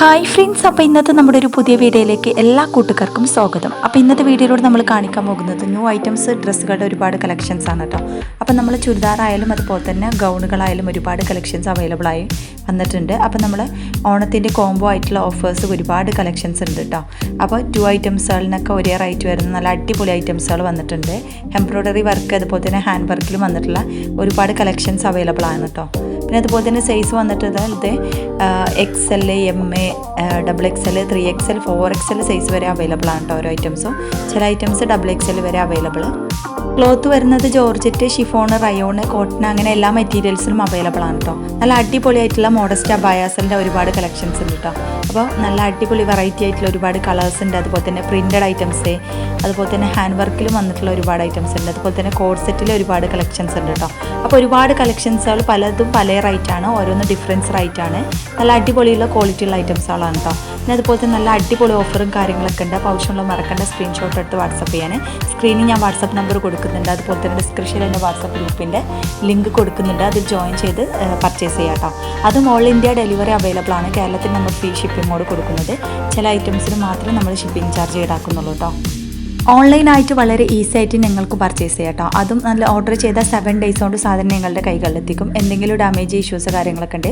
Hi friends, അപ്പോൾ ഇന്നത്തെ നമ്മുടെ ഒരു പുതിയ വീഡിയോയിലേക്ക് എല്ലാ കൂട്ടുകാർക്കും സ്വാഗതം. അപ്പോൾ ഇന്നത്തെ വീഡിയോയിലൂടെ നമ്മൾ കാണിക്കാൻ പോകുന്നത് ന്യൂ ഐറ്റംസ് ഡ്രസ്സുകളുടെ ഒരുപാട് കളക്ഷൻസ് ആണ് കേട്ടോ. അപ്പോൾ നമ്മൾ ചുരിദാറായാലും അതുപോലെ തന്നെ ഗൗണുകളായാലും ഒരുപാട് കളക്ഷൻസ് അവൈലബിൾ ആയി വന്നിട്ടുണ്ട്. അപ്പോൾ നമ്മൾ ഓണത്തിൻ്റെ കോംബോ ആയിട്ടുള്ള ഓഫേഴ്സ് ഒരുപാട് കളക്ഷൻസ് ഉണ്ട് കേട്ടോ. അപ്പോൾ 2 ഐറ്റംസുകളിനൊക്കെ ഒരേ റേറ്റ് വരുന്ന നല്ല അടിപൊളി ഐറ്റംസുകൾ വന്നിട്ടുണ്ട്. എംബ്രോയ്ഡറി വർക്ക് അതുപോലെ തന്നെ ഹാൻഡ് വർക്കിലും വന്നിട്ടുള്ള ഒരുപാട് കളക്ഷൻസ് അവൈലബിൾ ആണ് കേട്ടോ. പിന്നെ അതുപോലെ തന്നെ സൈസ് വന്നിട്ട് ഇത് XL, MA, XXL, 3XL, 4XL size വരെ അവൈലബിൾ ആണ് കേട്ടോ. ഓരോ ഐറ്റംസും ചില ഐറ്റംസ് XXL വരെ അവൈലബിൾ. ക്ലോത്ത് വരുന്നത് ജോർജറ്റ്, ഷിഫോൺ, റയോൺ, കോട്ടൺ അങ്ങനെ എല്ലാ മെറ്റീരിയൽസിലും അവൈലബിൾ ആണ് കേട്ടോ. നല്ല അടിപൊളിയായിട്ടുള്ള മോഡസ്റ്റ് അബായാസിൻ്റെ ഒരുപാട് കളക്ഷൻസ് ഉണ്ട് കേട്ടോ. അപ്പോൾ നല്ല അടിപൊളി വെറൈറ്റി ആയിട്ടുള്ള ഒരുപാട് കളേഴ്സ് ഉണ്ട്. അതുപോലെ തന്നെ പ്രിൻറ്റഡ് ഐറ്റംസ്, അതുപോലെ തന്നെ ഹാൻഡ് വർക്കിലും വന്നിട്ടുള്ള ഒരുപാട് ഐറ്റംസ് ഉണ്ട്. അതുപോലെ തന്നെ കോഡ് സെറ്റിൽ ഒരുപാട് കളക്ഷൻസ് ഉണ്ട് കേട്ടോ. അപ്പോൾ ഒരുപാട് കളക്ഷൻസുകൾ പലതും പല റേറ്റാണ്, ഓരോന്ന് ഡിഫറൻസ് റേറ്റാണ്. നല്ല അടിപൊളിയുള്ള ക്വാളിറ്റിയുള്ള ഐറ്റംസുകളാണ് കേട്ടോ. പിന്നെ അതുപോലെ തന്നെ നല്ല അടിപൊളി ഓഫറും കാര്യങ്ങളൊക്കെ ഉണ്ട്. അപ്പോൾ ആവശ്യമുള്ള മറക്കേണ്ട സ്ക്രീൻഷോട്ട് എടുത്ത് വാട്സപ്പ് ചെയ്യാൻ. സ്ക്രീനിൽ ഞാൻ വാട്സപ്പ് നമ്പർ കൊടുക്കുന്നുണ്ട്. അതുപോലെ തന്നെ ഡിസ്ക്രിപ്ഷനിൽ എൻ്റെ വാട്സപ്പ് ഗ്രൂപ്പിൻ്റെ ലിങ്ക് കൊടുക്കുന്നുണ്ട്. അത് ജോയിൻ ചെയ്ത് പർച്ചേസ് ചെയ്യാം കേട്ടോ. അതും ഓൾ ഇന്ത്യ ഡെലിവറി അവൈലബിൾ ആണ്. കേരളത്തിൽ നമ്മൾ ഫ്രീ ഷിപ്പിങ്ങോട് കൊടുക്കുന്നത്. ചില ഐറ്റംസിന് മാത്രമേ നമ്മൾ ഷിപ്പിംഗ് ചാർജ് ഈടാക്കുന്നുള്ളൂ കേട്ടോ. ഓൺലൈനായിട്ട് വളരെ ഈസി ആയിട്ട് നിങ്ങൾക്ക് പർച്ചേസ് ചെയ്യാം കേട്ടോ. അതും നല്ല ഓർഡർ ചെയ്താൽ 7 days കൊണ്ട് സാധനം നിങ്ങളുടെ കൈകളിലെത്തിക്കും. എന്തെങ്കിലും ഡാമേജ് ഇഷ്യൂസ് കാര്യങ്ങളൊക്കെ ഉണ്ട്,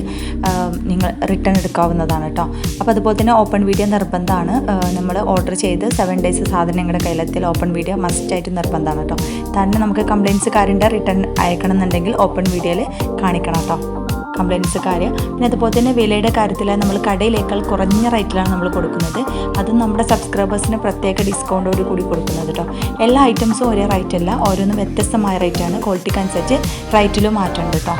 നിങ്ങൾ റിട്ടേൺ എടുക്കാവുന്നതാണ് കേട്ടോ. അപ്പോൾ അതുപോലെ തന്നെ ഓപ്പൺ വീഡിയോ നിർബന്ധമാണ്. നമ്മൾ ഓർഡർ ചെയ്ത് 7 days സാധനം നിങ്ങളുടെ കയ്യിലെത്തിയാൽ ഓപ്പൺ വീഡിയോ മസ്റ്റായിട്ട് നിർബന്ധമാണ് കേട്ടോ. തന്നെ നമുക്ക് കംപ്ലയിൻസ് കാര്യൻ്റെ റിട്ടേൺ അയക്കണം എന്നുണ്ടെങ്കിൽ ഓപ്പൺ വീഡിയോയിൽ കാണിക്കണം കേട്ടോ കംപ്ലയിൻസ് കാര്യം. പിന്നെ അതുപോലെ തന്നെ വിലയുടെ കാര്യത്തിൽ നമ്മൾ കടയിലേക്കാൾ കുറഞ്ഞ റേറ്റിലാണ് നമ്മൾ കൊടുക്കുന്നത്. അതും നമ്മുടെ സബ്സ്ക്രൈബേഴ്സിന് പ്രത്യേക ഡിസ്കൗണ്ടോട് കൂടി കൊടുക്കുന്നത് കേട്ടോ. എല്ലാ ഐറ്റംസും ഒരേ റേറ്റ് അല്ല, ഓരോന്നും വ്യത്യസ്തമായ റേറ്റാണ്. ക്വാളിറ്റിക്ക് അനുസരിച്ച് റേറ്റിലും മാറ്റമുണ്ട് കേട്ടോ.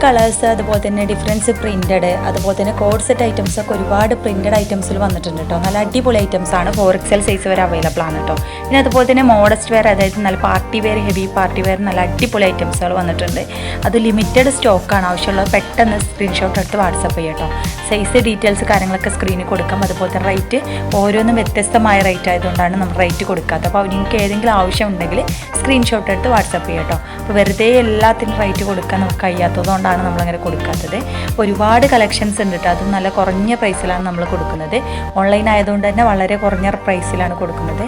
കളേഴ്സ് അതുപോലെ തന്നെ ഡിഫറൻസ് പ്രിൻറ്റഡ്, അതുപോലെ തന്നെ കോഡ് സെറ്റ് ഐറ്റംസൊക്കെ ഒരുപാട് പ്രിൻറ്റഡ് ഐറ്റംസിൽ വന്നിട്ടുണ്ട് കേട്ടോ. നല്ല അടിപൊളി ഐറ്റംസാണ്. 4XL സൈസ് വരെ അവൈലബിൾ ആണ് കേട്ടോ. പിന്നെ അതുപോലെ തന്നെ മോഡസ്റ്റ് വെയർ, അതായത് നല്ല party wear, heavy party wear നല്ല അടിപൊളി ഐറ്റംസുകൾ വന്നിട്ടുണ്ട്. അത് ലിമിറ്റഡ് സ്റ്റോക്കാണ്. ആവശ്യമുള്ളത് പെട്ടെന്ന് സ്ക്രീൻഷോട്ട് എടുത്ത് വാട്സപ്പ് ചെയ്യാം കേട്ടോ. സൈസ് ഡീറ്റെയിൽസ് കാര്യങ്ങളൊക്കെ സ്ക്രീനിൽ കൊടുക്കാം. അതുപോലെ തന്നെ റേറ്റ് ഓരോന്നും വ്യത്യസ്തമായ റേറ്റ് ആയതുകൊണ്ടാണ് നമ്മൾ റേറ്റ് കൊടുക്കാത്തത്. അപ്പോൾ നിങ്ങൾക്ക് ഏതെങ്കിലും ആവശ്യം ഉണ്ടെങ്കിൽ സ്ക്രീൻഷോട്ട് എടുത്ത് വാട്സപ്പ് ചെയ്യാം കേട്ടോ. അപ്പോൾ വെറുതെ എല്ലാത്തിനും റേറ്റ് കൊടുക്കാൻ നമുക്ക് കഴിയാത്തതുകൊണ്ടാണ് നമ്മളങ്ങനെ കൊടുക്കാത്തത്. ഒരുപാട് കളക്ഷൻസ് ഉണ്ട് കേട്ടോ. അതും നല്ല കുറഞ്ഞ പ്രൈസിലാണ് നമ്മൾ കൊടുക്കുന്നത്. ഓൺലൈൻ ആയതുകൊണ്ട് തന്നെ വളരെ കുറഞ്ഞ പ്രൈസിലാണ് കൊടുക്കുന്നത്.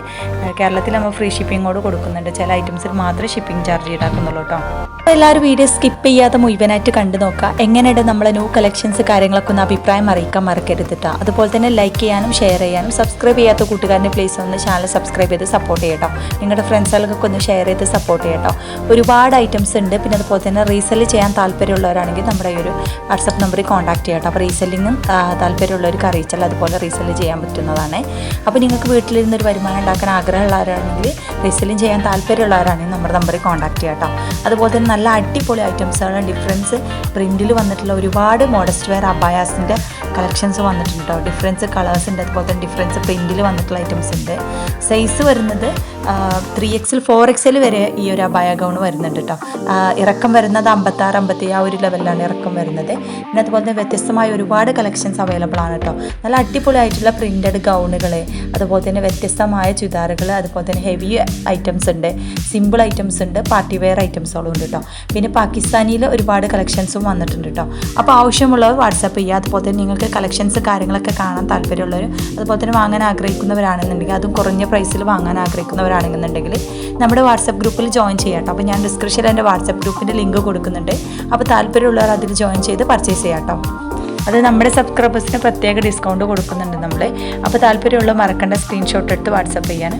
കേരളത്തിൽ നമ്മൾ ഫ്രീ ഷിപ്പിങ്ങോട് കൊടുക്കുന്നുണ്ട്. ചില ഐറ്റംസിൽ മാത്രമേ ഷിപ്പിംഗ് ചാർജ് ഈടാക്കുന്നുള്ളൂ കേട്ടോ. അപ്പോൾ എല്ലാവരും വീഡിയോ സ്കിപ്പ് ചെയ്യാതെ മുഴുവനായിട്ട് കണ്ടു നോക്കുക. എങ്ങനെയുണ്ട് നമ്മളെ ന്യൂ കളക്ഷൻസ് കാര്യങ്ങളൊക്കെ ഒന്ന് അഭിപ്രായം അറിയിക്കാൻ മറക്കരുത് കേട്ടോ. അതുപോലെ തന്നെ ലൈക്ക് ചെയ്യാനും ഷെയർ ചെയ്യാനും സബ്സ്ക്രൈബ് ചെയ്യാത്ത കൂട്ടുകാരനെ പ്ലീസ് ഒന്ന് ചാനൽ സബ്സ്ക്രൈബ് ചെയ്ത് സപ്പോർട്ട് ചെയ്യട്ടോ. നിങ്ങളുടെ ഫ്രണ്ട്സുകൾക്കൊക്കെ ഒന്ന് ഷെയർ ചെയ്ത് സപ്പോർട്ട് ചെയ്യട്ടോ. ഒരുപാട് ഐറ്റംസ് ഉണ്ട്. പിന്നെ അതുപോലെ തന്നെ റീസെല് ചെയ്യാൻ താല്പര്യമുള്ളവരാണെങ്കിൽ നമ്മുടെ ഈ ഒരു വാട്സപ്പ് നമ്പറിൽ കോൺടാക്ട് ചെയ്യട്ടോ. അപ്പോൾ റീസെല്ലിങ്ങും താല്പര്യമുള്ളവർക്ക് അറിയിച്ചാൽ അതുപോലെ റീസെല് ചെയ്യാൻ പറ്റുന്നതാണ്. അപ്പോൾ നിങ്ങൾക്ക് വീട്ടിലിരുന്നൊരു വരുമാനം ഉണ്ടാക്കാൻ ആഗ്രഹമുള്ളവരാണെങ്കിൽ റീസെല്ലിങ് ചെയ്യാൻ താല്പര്യമുള്ളവരാണെങ്കിൽ നമ്മുടെ നമ്പറിൽ കോൺടാക്ട് ചെയ്യട്ടോ. അതുപോലെ തന്നെ നല്ല അടിപൊളി ഐറ്റംസാണ്. ഡിഫറൻസ് പ്രിൻറ്റിൽ വന്നിട്ടുള്ള ഒരുപാട് മോഡസ്റ്റ് വെയർ അബായാസിൻ്റെ കളക്ഷൻസ് വന്നിട്ടുണ്ട് കേട്ടോ. ഡിഫറൻസ് കളേഴ്സ് ഉണ്ട്. അതുപോലെ തന്നെ ഡിഫറൻസ് പ്രിൻറ്റിൽ വന്നിട്ടുള്ള ഐറ്റംസ് ഉണ്ട്. സൈസ് വരുന്നത് 3XL, 4XL വരെ ഈ ഒരു അബായ ഗൗൺ വരുന്നുണ്ട് കേട്ടോ. ഇറക്കം വരുന്നത് 56, 57 ആ ഒരു ലെവലിലാണ് ഇറക്കം വരുന്നത്. പിന്നെ അതുപോലെ തന്നെ വ്യത്യസ്തമായ ഒരുപാട് കളക്ഷൻസ് അവൈലബിൾ ആണ് കേട്ടോ. നല്ല അടിപൊളിയായിട്ടുള്ള പ്രിൻറ്റഡ് ഗൗണുകൾ, അതുപോലെ തന്നെ വ്യത്യസ്തമായ ചുരിദാറുകൾ, അതുപോലെ തന്നെ ഹെവി ഐറ്റംസ് ഉണ്ട്, സിമ്പിൾ ഐറ്റംസ് ഉണ്ട്, പാർട്ടി വെയർ ഐറ്റംസുകളും ഉണ്ട് കേട്ടോ. പിന്നെ പാകിസ്ഥാനിയിൽ ഒരുപാട് കളക്ഷൻസും വന്നിട്ടുണ്ട് കേട്ടോ. അപ്പോൾ ആവശ്യമുള്ളവർ വാട്സാപ്പ് ചെയ്യുക. അതുപോലെ തന്നെ നിങ്ങൾക്ക് കളക്ഷൻസ് കാര്യങ്ങളൊക്കെ കാണാൻ താല്പര്യമുള്ളവർ, അതുപോലെ തന്നെ വാങ്ങാൻ ആഗ്രഹിക്കുന്നവരാണെന്നുണ്ടെങ്കിൽ, അതും കുറഞ്ഞ പ്രൈസിൽ വാങ്ങാൻ ആഗ്രഹിക്കുന്നവരാണെന്നുണ്ടെങ്കിൽ നമ്മുടെ വാട്സപ്പ് ഗ്രൂപ്പിൽ ജോയിൻ ചെയ്യാം കേട്ടോ. അപ്പോൾ ഞാൻ ഡിസ്ക്രിപ്ഷനിൽ എൻ്റെ വാട്സപ്പ് ഗ്രൂപ്പിൻ്റെ ലിങ്ക് കൊടുക്കുന്നുണ്ട്. അപ്പോൾ താല്പര്യമുള്ളവർ അതിൽ ജോയിൻ ചെയ്ത് പർച്ചേസ് ചെയ്യാം കേട്ടോ. അത് നമ്മുടെ സബ്സ്ക്രൈബേഴ്സിന് പ്രത്യേക ഡിസ്കൗണ്ട് കൊടുക്കുന്നുണ്ട് നമ്മൾ. അപ്പോൾ താല്പര്യമുള്ള മറക്കേണ്ട സ്ക്രീൻഷോട്ട് എടുത്ത് വാട്സപ്പ് ചെയ്യാൻ.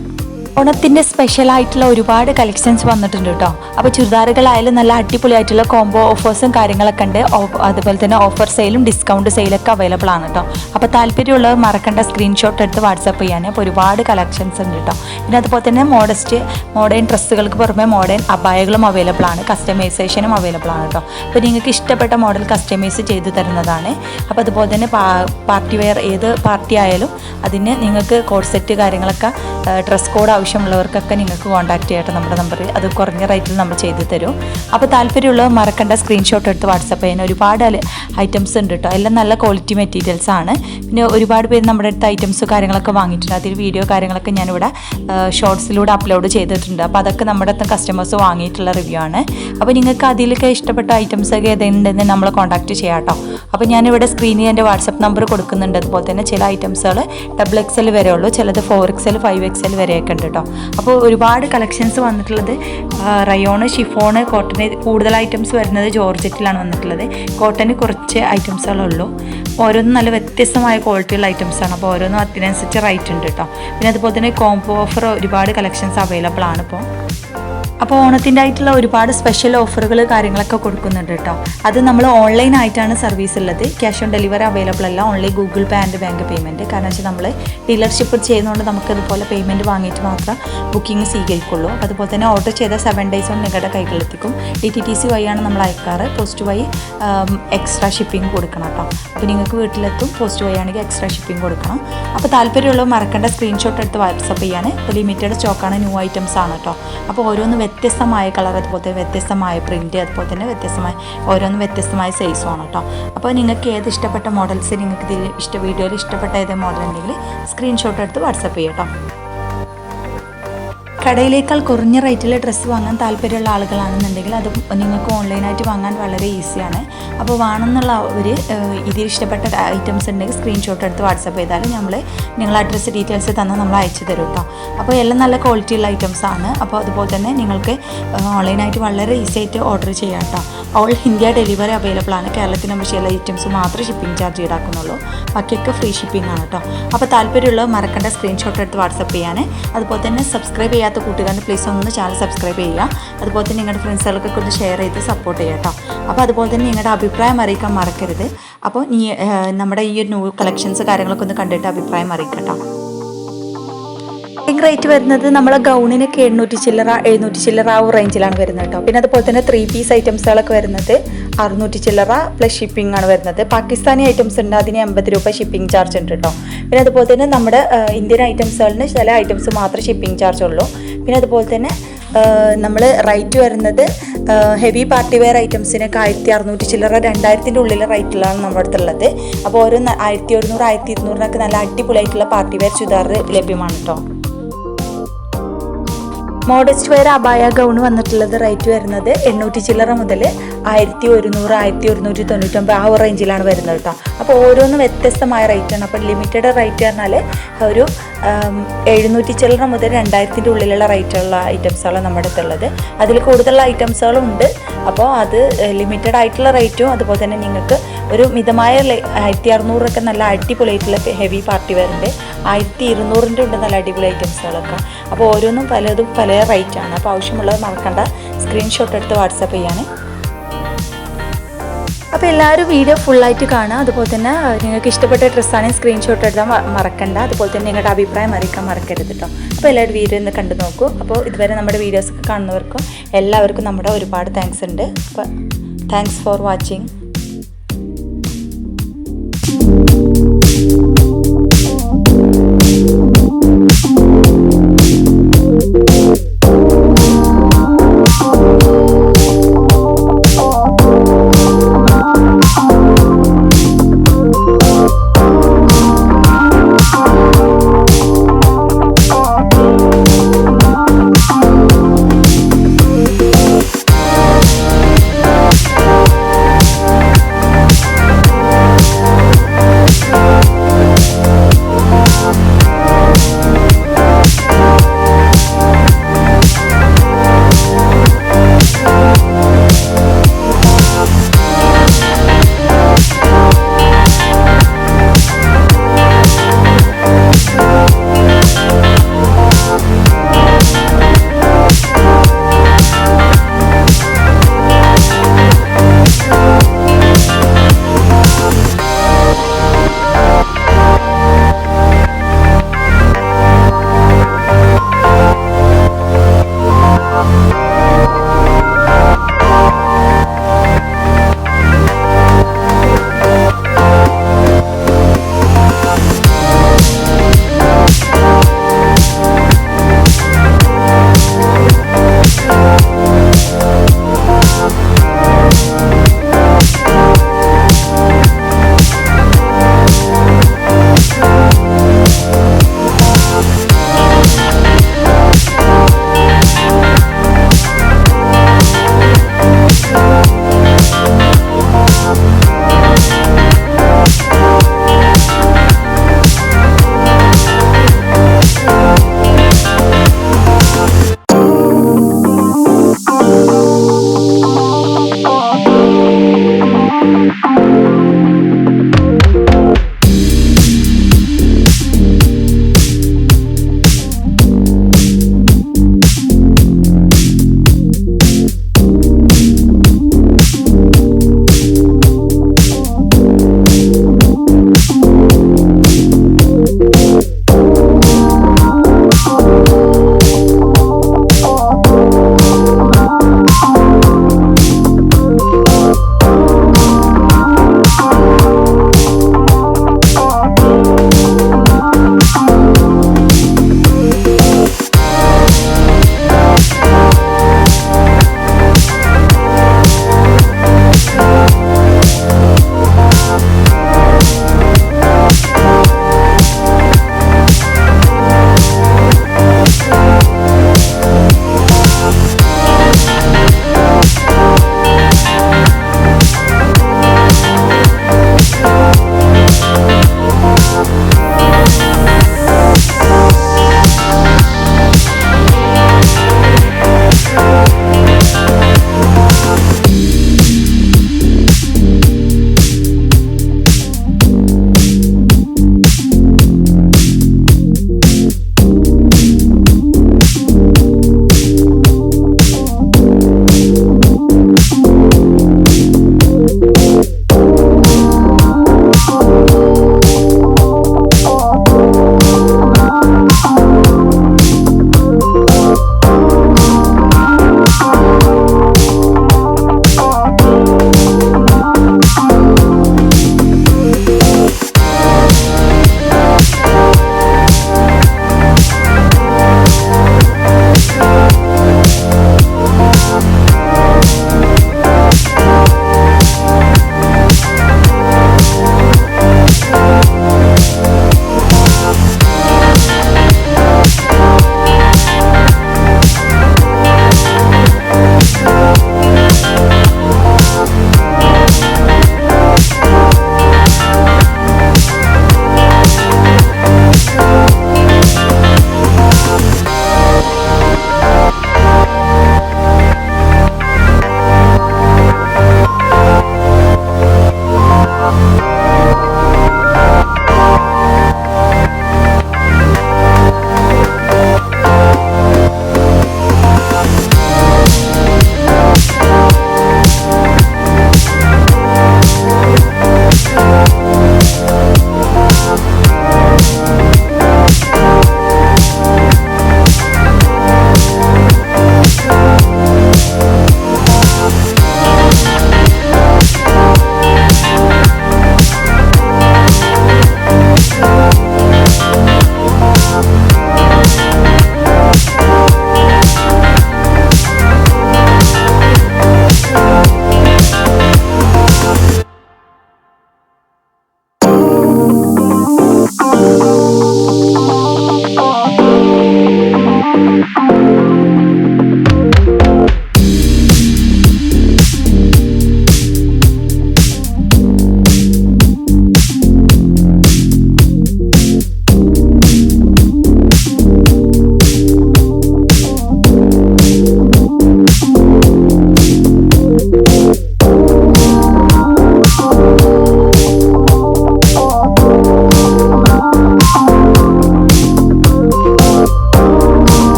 ഓണത്തിൻ്റെ സ്പെഷ്യലായിട്ടുള്ള ഒരുപാട് കളക്ഷൻസ് വന്നിട്ടുണ്ട് കേട്ടോ. അപ്പോൾ ചുരിദാറുകളായാലും നല്ല അടിപൊളിയായിട്ടുള്ള കോംബോ ഓഫേഴ്സും കാര്യങ്ങളൊക്കെ ഉണ്ട്. അതുപോലെ തന്നെ ഓഫർ സെയിലും ഡിസ്കൗണ്ട് സെയിലൊക്കെ അവൈലബിൾ ആണ് കേട്ടോ. അപ്പോൾ താല്പര്യമുള്ളവർ മറക്കേണ്ട സ്ക്രീൻഷോട്ട് എടുത്ത് വാട്സപ്പ് ചെയ്യാൻ. അപ്പോൾ ഒരുപാട് കളക്ഷൻസ് ഉണ്ട് കേട്ടോ. പിന്നെ അതുപോലെ തന്നെ മോഡേൺ ഡ്രസ്സുകൾക്ക് പുറമെ മോഡേൺ അബായകളും അവൈലബിൾ ആണ്. കസ്റ്റമൈസേഷനും അവൈലബിൾ ആണ് കേട്ടോ. അപ്പോൾ നിങ്ങൾക്ക് ഇഷ്ടപ്പെട്ട മോഡൽ കസ്റ്റമൈസ് ചെയ്ത് തരുന്നതാണ്. അപ്പോൾ അതുപോലെ തന്നെ പാർട്ടി വെയർ ഏത് പാർട്ടി ആയാലും അതിന് നിങ്ങൾക്ക് കോഡ് സെറ്റ് കാര്യങ്ങളൊക്കെ ഡ്രസ് കോഡ് ആവശ്യമുള്ളവർക്കൊക്കെ നിങ്ങൾക്ക് കോൺടാക്ട് ചെയ്യട്ടെ നമ്മുടെ നമ്പർ. അത് കുറഞ്ഞ റേറ്റിൽ നമ്മൾ ചെയ്തു തരും. അപ്പോൾ താല്പര്യമുള്ളവർ മറക്കേണ്ട, സ്ക്രീൻഷോട്ട് എടുത്ത് വാട്സപ്പ് ചെയ്യാൻ. ഒരുപാട് ഐറ്റംസ് ഉണ്ട് കേട്ടോ. എല്ലാം നല്ല ക്വാളിറ്റി മെറ്റീരിയൽസ് ആണ്. പിന്നെ ഒരുപാട് പേര് നമ്മുടെ അടുത്ത് ഐറ്റംസ് കാര്യങ്ങളൊക്കെ വാങ്ങിയിട്ടുണ്ട്. അതിൽ വീഡിയോ കാര്യങ്ങളൊക്കെ ഞാനിവിടെ ഷോർട്സിലൂടെ അപ്ലോഡ് ചെയ്തിട്ടുണ്ട്. അപ്പോൾ അതൊക്കെ നമ്മുടെ അടുത്ത് കസ്റ്റമേഴ്സ് വാങ്ങിയിട്ടുള്ള റിവ്യൂ ആണ്. അപ്പോൾ നിങ്ങൾക്ക് അതിലൊക്കെ ഇഷ്ടപ്പെട്ട ഐറ്റംസ് ഒക്കെ ഏതെങ്കിലും നമ്മളെ കോൺടാക്ട് ചെയ്യാം കേട്ടോ. അപ്പോൾ ഞാനിവിടെ സ്ക്രീനിൽ എൻ്റെ വാട്സപ്പ് നമ്പർ കൊടുക്കുന്നുണ്ട്. അതുപോലെ തന്നെ ചില ഐറ്റംസുകൾ XXL വരെ ഉള്ളൂ, ചിലത് 4XL 5XL വരെയൊക്കെ ഉണ്ട് കേട്ടോ. അപ്പോൾ ഒരുപാട് കളക്ഷൻസ് വന്നിട്ടുള്ളത് റയോണ്, ഷിഫോണ്, കോട്ടന്. കൂടുതൽ ഐറ്റംസ് വരുന്നത് ജോർജറ്റിലാണ് വന്നിട്ടുള്ളത്. കോട്ടന് കുറച്ച് ഐറ്റംസുകളുള്ളൂ. ഓരോന്നും നല്ല വ്യത്യസ്തമായ ക്വാളിറ്റിയുള്ള ഐറ്റംസാണ്. അപ്പോൾ ഓരോന്നും അതിനനുസരിച്ച് റേറ്റ് ഉണ്ട് കേട്ടോ. പിന്നെ അതുപോലെ തന്നെ കോംബോ ഓഫർ ഒരുപാട് കളക്ഷൻസ് അവൈലബിൾ ആണ് ഇപ്പോൾ. അപ്പോൾ ഓണത്തിൻ്റെ ആയിട്ടുള്ള ഒരുപാട് സ്പെഷ്യൽ ഓഫറുകൾ കാര്യങ്ങളൊക്കെ കൊടുക്കുന്നുണ്ട് കേട്ടോ. അത് നമ്മൾ ഓൺലൈനായിട്ടാണ് സർവീസ് ഉള്ളത്. ക്യാഷ് ഓൺ ഡെലിവറി അവൈലബിൾ അല്ല, only Google pay and bank payment. കാരണം വെച്ചാൽ നമ്മൾ ഡീലർഷിപ്പ് ചെയ്യുന്നതുകൊണ്ട് നമുക്കതുപോലെ പേയ്മെൻറ്റ് വാങ്ങിയിട്ട് മാത്രം ബുക്കിംഗ് സ്വീകരിക്കുള്ളൂ. അതുപോലെ തന്നെ ഓർഡർ ചെയ്ത 7 days കൊണ്ട് നിങ്ങളുടെ കൈകളിലെത്തിക്കും. DTTC വഴിയാണ് നമ്മൾ അയക്കാറ്. പോസ്റ്റ് വഴി എക്സ്ട്രാ ഷിപ്പിംഗ് കൊടുക്കണം കേട്ടോ. അപ്പോൾ നിങ്ങൾക്ക് വീട്ടിലെത്തും. പോസ്റ്റ് വഴിയാണെങ്കിൽ എക്സ്ട്രാ ഷിപ്പിംഗ് കൊടുക്കണം. അപ്പോൾ താല്പര്യമുള്ളവർ മറക്കേണ്ട, സ്ക്രീൻഷോട്ട് എടുത്ത് വാട്സപ്പ് ചെയ്യാൻ. ഇപ്പോൾ ലിമിറ്റഡ് സ്റ്റോക്കാണ്, ന്യൂ ഐറ്റംസ് ആണ് കേട്ടോ. അപ്പോൾ ഓരോന്ന് വ്യത്യസ്തമായ കളർ, അതുപോലെ തന്നെ വ്യത്യസ്തമായ പ്രിൻറ്റ്, അതുപോലെ തന്നെ ഓരോന്നും വ്യത്യസ്തമായ സൈസുമാണ് കേട്ടോ. അപ്പോൾ നിങ്ങൾക്ക് ഏത് ഇഷ്ടപ്പെട്ട മോഡൽസ്, നിങ്ങൾക്ക് ഇതിൽ വീഡിയോയിൽ ഇഷ്ടപ്പെട്ട ഏത് മോഡൽ ഉണ്ടെങ്കിൽ സ്ക്രീൻഷോട്ട് എടുത്ത് വാട്സപ്പ് ചെയ്യാം കേട്ടോ. കടയിലേക്കാൾ കുറഞ്ഞ റേറ്റിൽ ഡ്രസ്സ് വാങ്ങാൻ താല്പര്യമുള്ള ആളുകളാണെന്നുണ്ടെങ്കിൽ അത് നിങ്ങൾക്ക് ഓൺലൈനായിട്ട് വാങ്ങാൻ വളരെ ഈസിയാണ്. അപ്പോൾ വേണമെന്നുള്ള ഇതിൽ ഇഷ്ടപ്പെട്ട ഐറ്റംസ് ഉണ്ടെങ്കിൽ സ്ക്രീൻഷോട്ട് എടുത്ത് വാട്സപ്പ് ചെയ്താൽ നിങ്ങൾ അഡ്രസ്സ് ഡീറ്റെയിൽസ് തന്നാൽ നമ്മൾ അയച്ചു തരും കേട്ടോ. അപ്പോൾ എല്ലാം നല്ല ക്വാളിറ്റിയുള്ള ഐറ്റംസ് ആണ്. അപ്പോൾ അതുപോലെ തന്നെ നിങ്ങൾക്ക് ഓൺലൈനായിട്ട് വളരെ ഈസി ആയിട്ട് ഓർഡർ ചെയ്യാം കേട്ടോ. ഓൾ ഇന്ത്യ ഡെലിവറി അവൈലബിൾ ആണ്. കേരളത്തിന് നമ്മൾ ചില ഐറ്റംസ് മാത്രമേ ഷിപ്പിംഗ് ചാർജ് ഈടാക്കുന്നുള്ളൂ, ബാക്കിയൊക്കെ ഫ്രീ ഷിപ്പിംഗ് ആണ് കേട്ടോ. അപ്പോൾ താല്പര്യമുള്ളവർ മറക്കേണ്ട, സ്ക്രീൻഷോട്ട് എടുത്ത് വാട്സപ്പ് ചെയ്യാൻ. അതുപോലെ തന്നെ സബ്സ്ക്രൈബ് ചെയ്യാത്ത കൂട്ടുകാരൻ്റെ പ്ലീസ് ഒന്ന് ചാനൽ സബ്സ്ക്രൈബ് ചെയ്യുക. അതുപോലെ തന്നെ നിങ്ങളുടെ ഫ്രണ്ട്സുകൾക്കൊക്കെ ഒന്ന് ഷെയർ ചെയ്ത് സപ്പോർട്ട് ചെയ്യുക കേട്ടോ. അപ്പോൾ അതുപോലെ തന്നെ നിങ്ങളുടെ അഭിപ്രായം അറിയിക്കാൻ മറക്കരുത്. അപ്പോൾ നമ്മുടെ ഈ ന്യൂ കളക്ഷൻസ് കാര്യങ്ങളൊക്കെ ഒന്ന് കണ്ടിട്ട് അഭിപ്രായം അറിയിക്കാം കേട്ടോ. റേറ്റ് വരുന്നത് നമ്മളെ ഗൗണിനൊക്കെ 800 ചില്ലറ 700 ചില്ലറ ആ റേഞ്ചിലാണ് വരുന്നത് കേട്ടോ. പിന്നെ അതുപോലെ തന്നെ 3 പീസ് ഐറ്റംസുകളൊക്കെ വരുന്നത് 600 ചില്ലറ പ്ലസ് ഷിപ്പിംഗ് ആണ് വരുന്നത്. പാകിസ്ഥാനി ഐറ്റംസ് ഉണ്ട്, അതിന് 80 രൂപ ഷിപ്പിംഗ് ചാർജ് ഉണ്ട് കേട്ടോ. പിന്നെ അതുപോലെ തന്നെ നമ്മുടെ ഇന്ത്യൻ ഐറ്റംസുകളിന് ചില ഐറ്റംസ് മാത്രമേ ഷിപ്പിംഗ് ചാർജ് ഉള്ളൂ. പിന്നെ അതുപോലെ തന്നെ നമ്മൾ റേറ്റ് വരുന്നത് ഹെവി പാർട്ടി വെയർ ഐറ്റംസിനൊക്കെ 1600 ചില്ലറ 2000-ൻ്റെ ഉള്ളിലെ റേറ്റിലാണ് നമ്മുടെ അടുത്തുള്ളത്. അപ്പോൾ ഓരോ 1100 1200 നല്ല അടിപൊളിയായിട്ടുള്ള പാർട്ടി വെയർ ചുരിദാർ ലഭ്യമാണ് കേട്ടോ. മോഡസ്റ്റ് വെയർ അബായ ഗൗൺ വന്നിട്ടുള്ളത് റേറ്റ് വരുന്നത് 800 ചില്ലറ മുതൽ 1100 1199 ആ റേഞ്ചിലാണ് വരുന്നത് കേട്ടോ. അപ്പോൾ ഓരോന്ന് വ്യത്യസ്തമായ റേറ്റാണ്. അപ്പോൾ ലിമിറ്റഡ് റേറ്റ് പറഞ്ഞാൽ ഒരു 700 ചില്ലറ മുതൽ 2000-ൻ്റെ ഉള്ളിലുള്ള റേറ്റുള്ള ഐറ്റംസുകളാണ് നമ്മുടെ അടുത്തുള്ളത്. അതിൽ കൂടുതലുള്ള ഐറ്റംസുകളും ഉണ്ട്. അപ്പോൾ അത് ലിമിറ്റഡ് ആയിട്ടുള്ള റേറ്റും അതുപോലെ തന്നെ നിങ്ങൾക്ക് ഒരു മിതമായ 1600 നല്ല അടിപൊളിയായിട്ടുള്ള ഹെവി പാർട്ടി വെയറിൻ്റെ 1200-ൻ്റെ ഉണ്ട് നല്ല അടിപൊളി ഐറ്റംസുകളൊക്കെ. അപ്പോൾ ഓരോന്നും പലതും പല റേറ്റാണ്. അപ്പോൾ ആവശ്യമുള്ളത് മറക്കണ്ട, സ്ക്രീൻഷോട്ട് എടുത്ത് വാട്സപ്പ് ചെയ്യാൻ. അപ്പോൾ എല്ലാവരും വീഡിയോ ഫുള്ളായിട്ട് കാണുക. അതുപോലെ തന്നെ നിങ്ങൾക്ക് ഇഷ്ടപ്പെട്ട ഡ്രസ്സാണെങ്കിൽ സ്ക്രീൻഷോട്ട് എടുത്താൽ മറക്കണ്ട. അതുപോലെ തന്നെ നിങ്ങളുടെ അഭിപ്രായം അറിയിക്കാൻ മറക്കരുത് കേട്ടോ. അപ്പോൾ എല്ലാവരും വീഡിയോ ഒന്ന് കണ്ടു നോക്കൂ. അപ്പോൾ ഇതുവരെ നമ്മുടെ വീഡിയോസൊക്കെ കാണുന്നവർക്കും എല്ലാവർക്കും നമ്മുടെ ഒരുപാട് താങ്ക്സ് ഉണ്ട്. അപ്പോൾ താങ്ക്സ് ഫോർ വാച്ചിങ്.